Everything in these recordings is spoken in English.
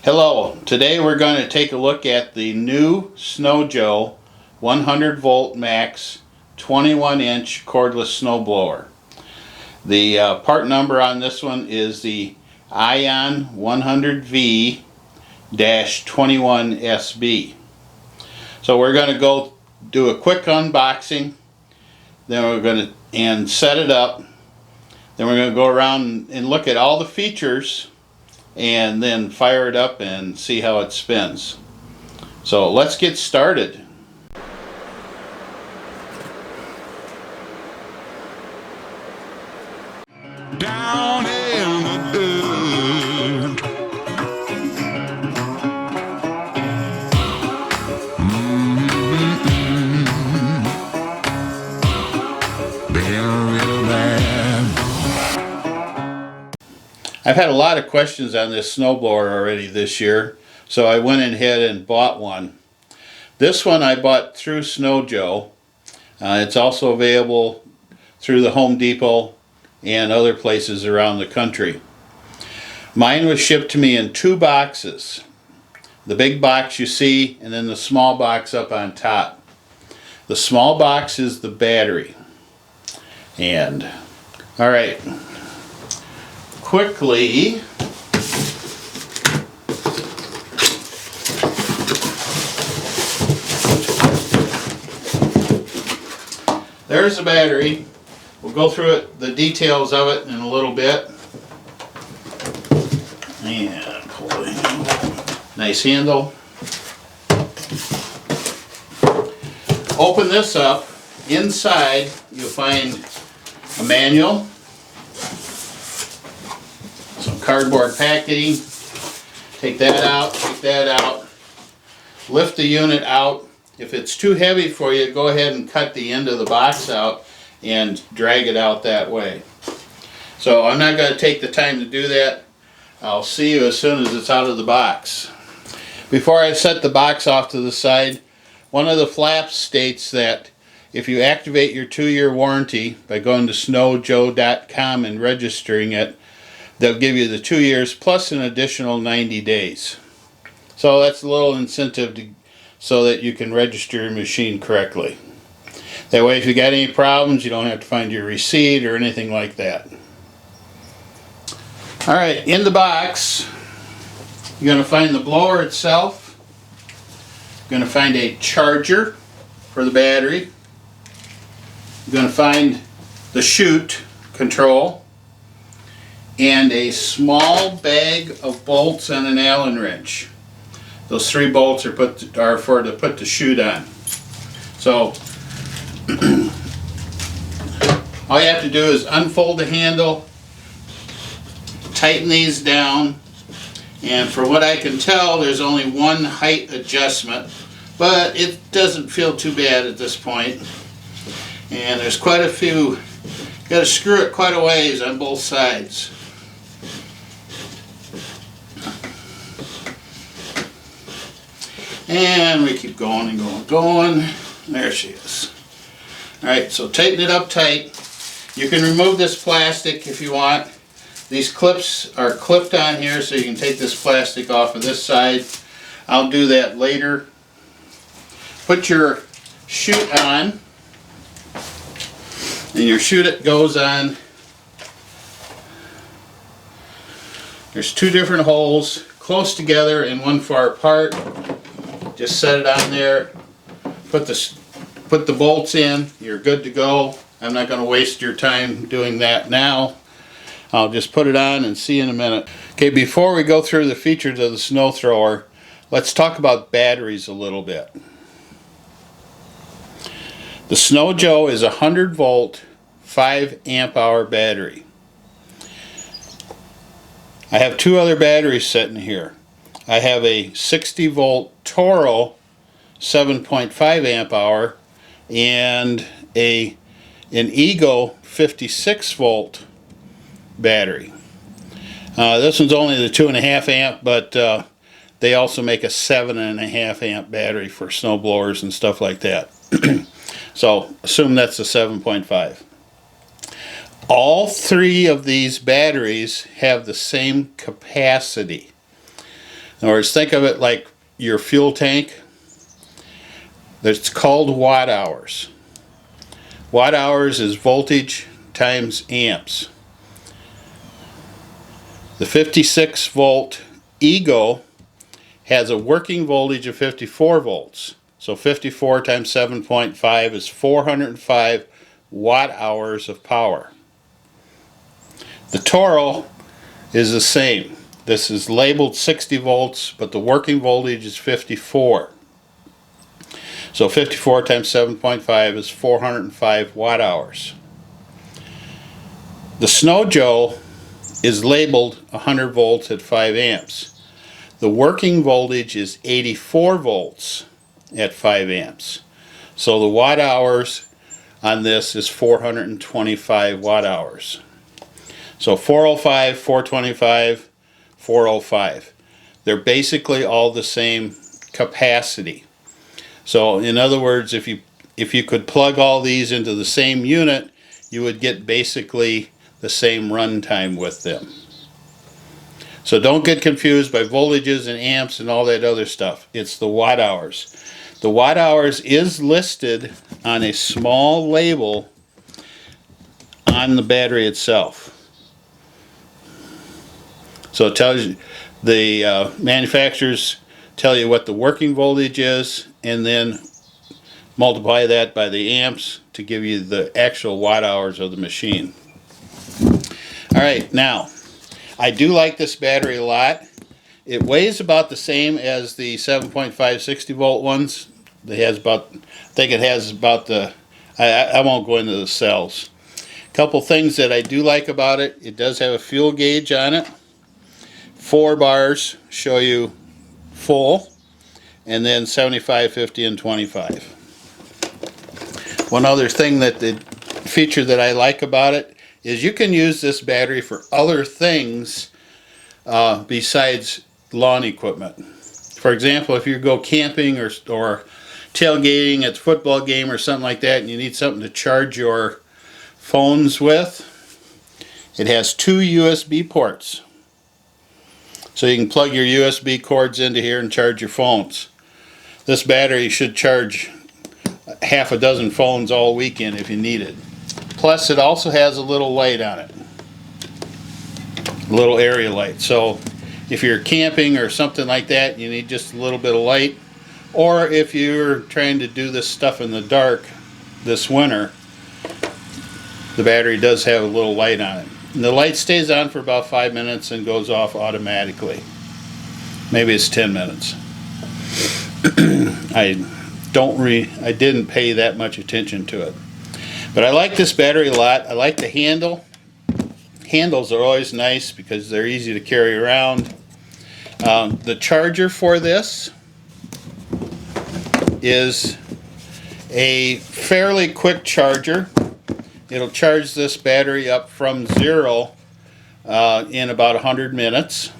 Hello, today we're going to take a look at the new SnowJoe 100 volt max 21-inch cordless snowblower. The part number on this one is the iON100V-21SB. So we're going to go do a quick unboxing, then we're going to set it up, then we're going to go around and look at all the features and then fire it up and see how it spins. So let's get started. Down in the dirt. Been real bad. I've had a lot of questions on this snowblower already this year, so I went ahead and bought one. This one I bought through SnowJoe. It's also available through the Home Depot and other places around the country. Mine was shipped to me in two boxes. The big box you see, and then the small box up on top. The small box is the battery. And, alright, quickly, there's the battery. We'll go through the details of it in a little bit. And pull it in. Nice handle. Open this up. Inside you'll find a manual, some cardboard packaging. Take that out, take that out. Lift the unit out. If it's too heavy for you, go ahead and cut the end of the box out and drag it out that way. So I'm not going to take the time to do that. I'll see you as soon as it's out of the box. Before I set the box off to the side, one of the flaps states that if you activate your 2-year warranty by going to snowjoe.com and registering it, they'll give you the 2 years plus an additional 90 days. So that's a little incentive so that you can register your machine correctly. That way if you got any problems, you don't have to find your receipt or anything like that. Alright, in the box, you're going to find the blower itself. You're going to find a charger for the battery. You're going to find the chute control and a small bag of bolts and an Allen wrench. Those 3 bolts are for to put the chute on. So all you have to do is unfold the handle, tighten these down, and for what I can tell there's only one height adjustment, but it doesn't feel too bad at this point. And there's quite a few, got to screw it quite a ways on both sides. And we keep going and going and going. There she is. Alright, so tighten it up tight. You can remove this plastic if you want. These clips are clipped on here so you can take this plastic off of this side. I'll do that later. Put your chute on. And your chute goes on. There's 2 different holes close together and one far apart. Just set it on there. Put the bolts in. You're good to go. I'm not going to waste your time doing that now. I'll just put it on and see you in a minute. Okay, before we go through the features of the snow thrower, let's talk about batteries a little bit. The SnowJoe is a 100 volt 5 amp hour battery. I have 2 other batteries sitting here. I have a 60 volt Toro 7.5 amp hour and an Ego 56 volt battery. This one's only the 2.5 amp, but they also make a 7.5 amp battery for snow blowers and stuff like that. So assume that's the 7.5. All 3 of these batteries have the same capacity. In other words, think of it like your fuel tank. It's called watt hours. Watt hours is voltage times amps. The 56 volt Ego has a working voltage of 54 volts. So 54 times 7.5 is 405 watt hours of power. The Toro is the same. This is labeled 60 volts, but the working voltage is 54. So 54 times 7.5 is 405 watt hours. The SnowJoe is labeled 100 volts at 5 amps. The working voltage is 84 volts at 5 amps. So the watt hours on this is 425 watt hours. So 405, 425, 405. They're basically all the same capacity. So in other words, if you could plug all these into the same unit, you would get basically the same runtime with them. So don't get confused by voltages and amps and all that other stuff. It's the watt hours. The watt hours is listed on a small label on the battery itself. So it tells you, the manufacturers tell you what the working voltage is, and then multiply that by the amps to give you the actual watt hours of the machine. Alright, now, I do like this battery a lot. It weighs about the same as the 7.5 60 volt ones. It has about, I think it has about the, I won't go into the cells. A couple things that I do like about it: it does have a fuel gauge on it. 4 bars show you full, and then 75, 50, and 25. One other thing that the feature that I like about it is you can use this battery for other things besides lawn equipment. For example, if you go camping or tailgating at the football game or something like that, and you need something to charge your phones with, it has 2 USB ports. So you can plug your USB cords into here and charge your phones. This battery should charge half a dozen phones all weekend if you need it. Plus it also has a little light on it. A little area light. So if you're camping or something like that, you need just a little bit of light. Or if you're trying to do this stuff in the dark this winter, the battery does have a little light on it. And the light stays on for about 5 minutes and goes off automatically. Maybe it's 10 minutes. I didn't pay that much attention to it. But I like this battery a lot. I like the handle. Handles are always nice because they're easy to carry around. The charger for this is a fairly quick charger. It'll charge this battery up from 0 in about 100 minutes.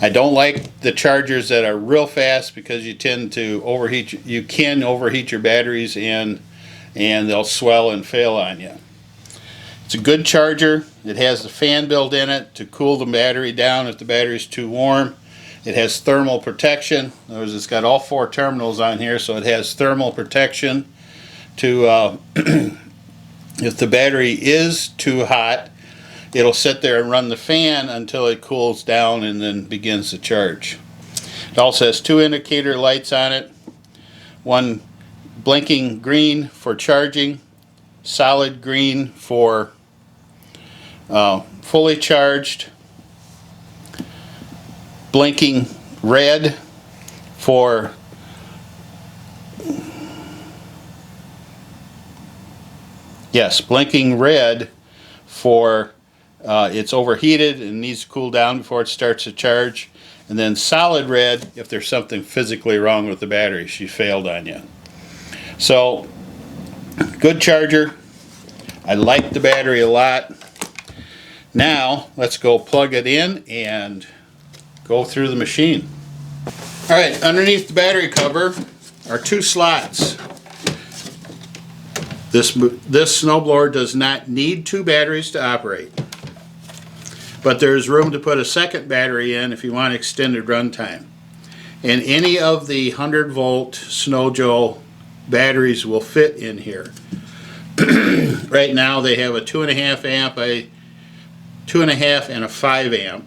I don't like the chargers that are real fast because you tend to overheat. You can overheat your batteries and they'll swell and fail on you. It's a good charger. It has the fan built in it to cool the battery down if the battery is too warm. It has thermal protection. In other words, it's got all 4 terminals on here, so it has thermal protection to if the battery is too hot, it'll sit there and run the fan until it cools down and then begins to charge. It also has 2 indicator lights on it. One blinking green for charging, solid green for fully charged, blinking red for blinking red for it's overheated and needs to cool down before it starts to charge, and then solid red if there's something physically wrong with the battery, she failed on you. So good charger. I like the battery a lot. Now let's go plug it in and go through the machine. Alright, underneath the battery cover are 2 slots. This snowblower does not need 2 batteries to operate. but there's room to put a second battery in if you want extended runtime. And any of the 100-volt SnowJoe batteries will fit in here. Right now they have a 2.5 amp, a 2.5 and a 5 amp,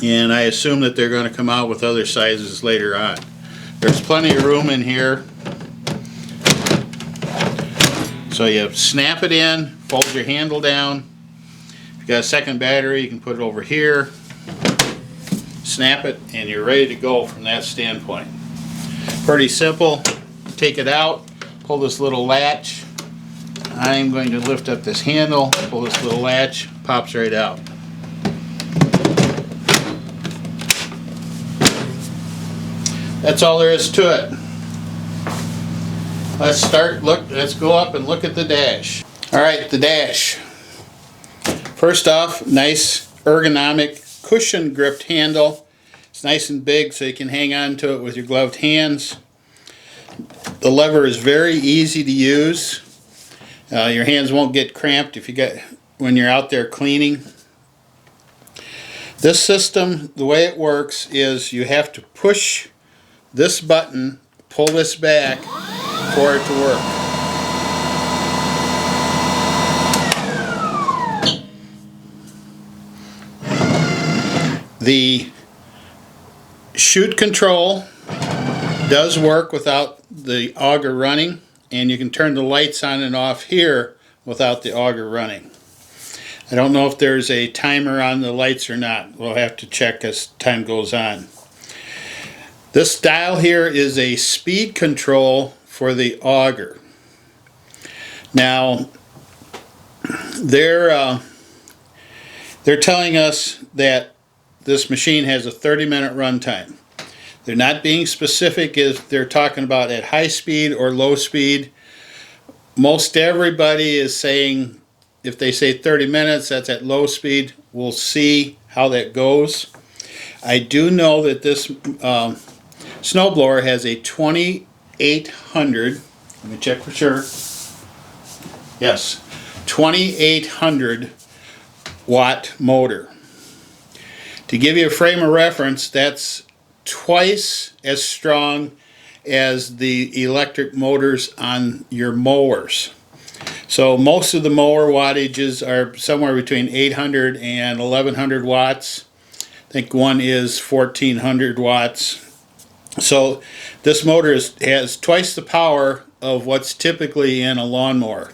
and I assume that they're going to come out with other sizes later on. There's plenty of room in here, so you snap it in, fold your handle down. If you got a second battery, you can put it over here, snap it, and you're ready to go from that standpoint. Pretty simple. Take it out, pull this little latch. I'm going to lift up this handle, pull this little latch, pops right out. That's all there is to it. Let's go up and look at the dash. Alright, the dash. First off, nice ergonomic cushion gripped handle. It's nice and big so you can hang on to it with your gloved hands. The lever is very easy to use. Your hands won't get cramped when you're out there cleaning. This system, the way it works is you have to push this button, pull this back for it to work. The chute control does work without the auger running, and you can turn the lights on and off here without the auger running. I don't know if there's a timer on the lights or not. We'll have to check as time goes on. This dial here is a speed control for the auger. Now, they're telling us that this machine has a 30-minute runtime. They're not being specific if they're talking about at high speed or low speed. Most everybody is saying, if they say 30 minutes, that's at low speed. We'll see how that goes. I do know that this snowblower has a 2800, let me check for sure. Yes, 2800 watt motor. To give you a frame of reference, that's twice as strong as the electric motors on your mowers. So most of the mower wattages are somewhere between 800 and 1100 watts. I think one is 1400 watts. So this motor has twice the power of what's typically in a lawnmower.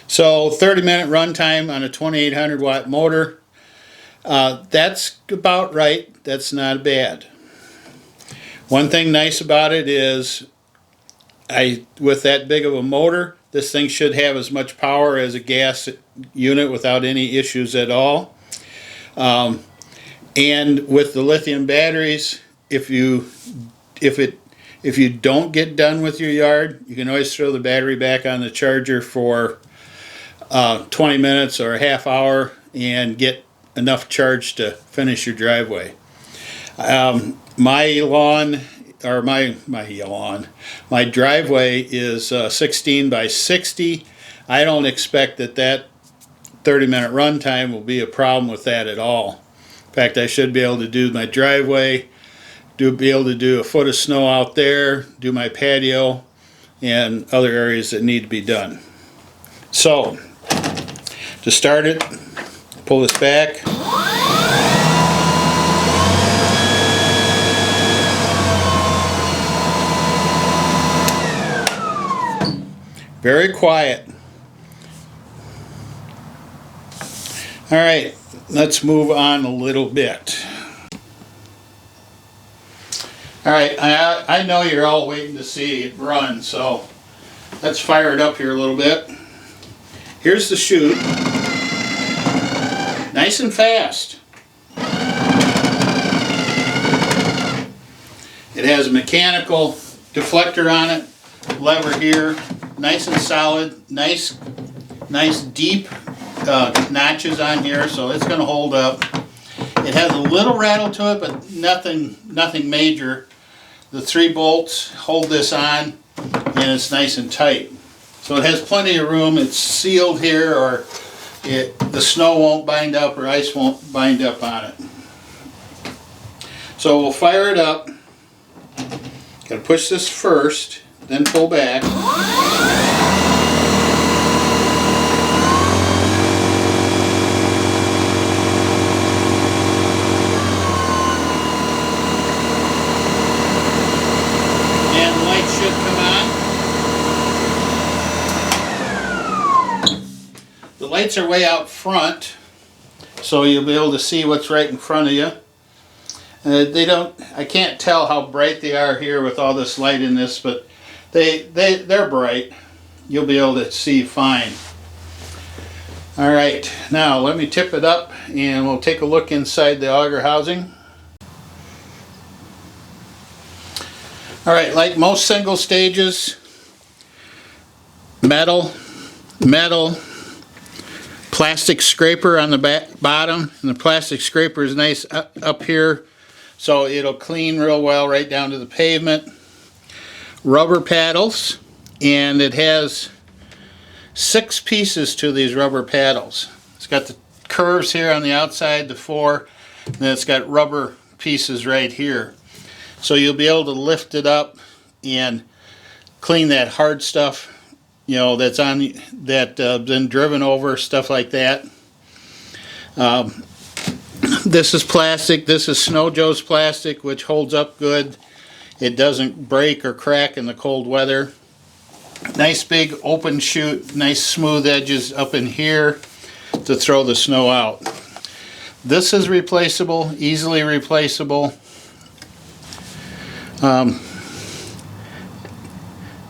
So 30-minute runtime on a 2800 watt motor, that's about right. That's not bad. One thing nice about it is, with that big of a motor, this thing should have as much power as a gas unit without any issues at all. And with the lithium batteries, if you don't get done with your yard, you can always throw the battery back on the charger for 20 minutes or a half hour and get enough charge to finish your driveway. My driveway is 16 by 60. I don't expect that 30-minute runtime will be a problem with that at all. In fact, I should be able to do my driveway, be able to do a foot of snow out there, do my patio, and other areas that need to be done. So, to start it, pull this back. Very quiet. All right, let's move on a little bit. All right, I know you're all waiting to see it run, so let's fire it up here a little bit. Here's the chute. Nice and fast. It has a mechanical deflector on it, lever here, nice and solid, nice deep notches on here, so it's going to hold up. It has a little rattle to it, but nothing major. The 3 bolts hold this on, and it's nice and tight. So it has plenty of room. It's sealed here, or the snow won't bind up or ice won't bind up on it. So we'll fire it up. Gotta push this first, then pull back. And the light should come on. The lights are way out front, so you'll be able to see what's right in front of you. I can't tell how bright they are here with all this light in this, but they're bright. You'll be able to see fine. Alright, now let me tip it up and we'll take a look inside the auger housing. Alright, like most single stages, metal, plastic scraper on the bottom, and the plastic scraper is nice up here, so it'll clean real well right down to the pavement. Rubber paddles, and it has 6 pieces to these rubber paddles. It's got the curves here on the outside, the 4, and then it's got rubber pieces right here. So you'll be able to lift it up and clean that hard stuff, you know, that's on been driven over, stuff like that. This is plastic. This is SnowJoe's plastic, which holds up good. It doesn't break or crack in the cold weather. Nice big open chute, nice smooth edges up in here to throw the snow out. This is replaceable, easily replaceable.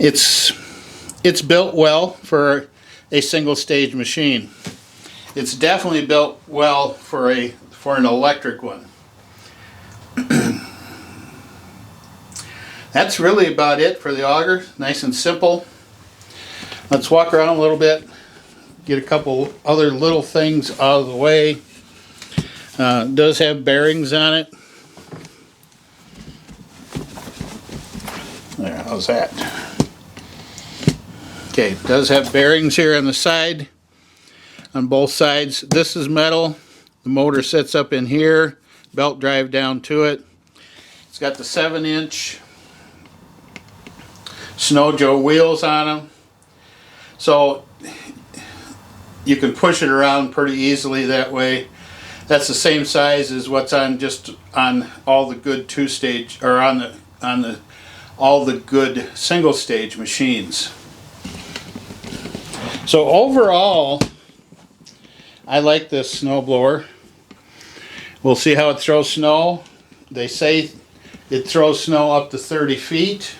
It's built well for a single stage machine. It's definitely built well for an electric one. That's really about it for the auger. Nice and simple. Let's walk around a little bit, get a couple other little things out of the way. It does have bearings on it. There, how's that? Okay, it does have bearings here on the side, on both sides. This is metal. The motor sits up in here, belt drive down to it. It's got the 7-inch SnowJoe wheels on them, so you can push it around pretty easily that way. That's the same size as what's on all the good 2-stage, or all the good single stage machines. So overall, I like this snowblower. We'll see how it throws snow. They say it throws snow up to 30 feet.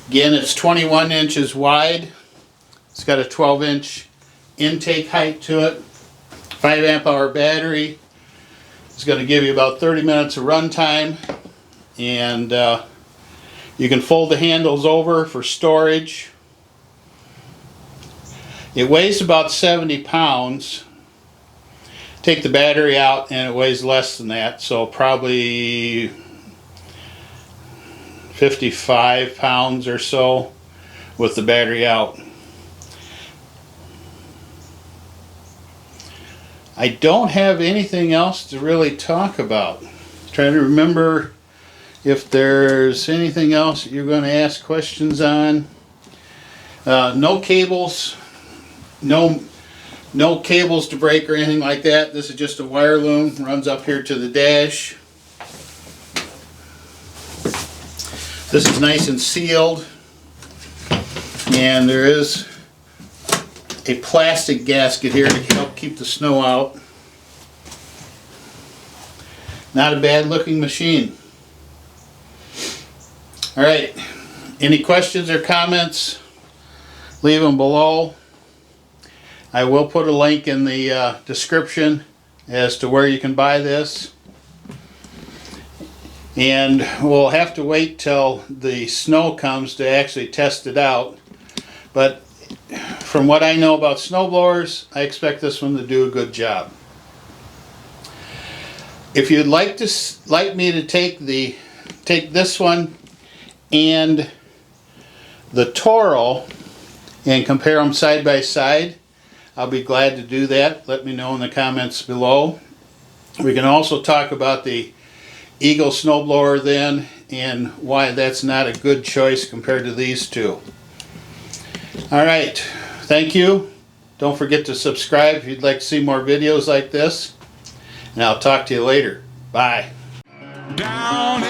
Again, it's 21 inches wide. It's got a 12-inch intake height to it. 5 amp hour battery. It's going to give you about 30 minutes of runtime. And you can fold the handles over for storage. It weighs about 70 pounds. Take the battery out and it weighs less than that, so probably 55 pounds or so with the battery out. I don't have anything else to really talk about. Trying to remember if there's anything else you're going to ask questions on. No cables, no cables to break or anything like that. This is just a wire loom, runs up here to the dash. This is nice and sealed, and there is a plastic gasket here to help keep the snow out. Not a bad looking machine. Alright, any questions or comments? Leave them below. I will put a link in the description as to where you can buy this. And we'll have to wait till the snow comes to actually test it out. But from what I know about snowblowers, I expect this one to do a good job. If you'd like me to take this one and the Toro and compare them side by side. I'll be glad to do that. Let me know in the comments below. We can also talk about the Eagle snowblower then and why that's not a good choice compared to these two. Alright, thank you. Don't forget to subscribe if you'd like to see more videos like this. And I'll talk to you later. Bye. Down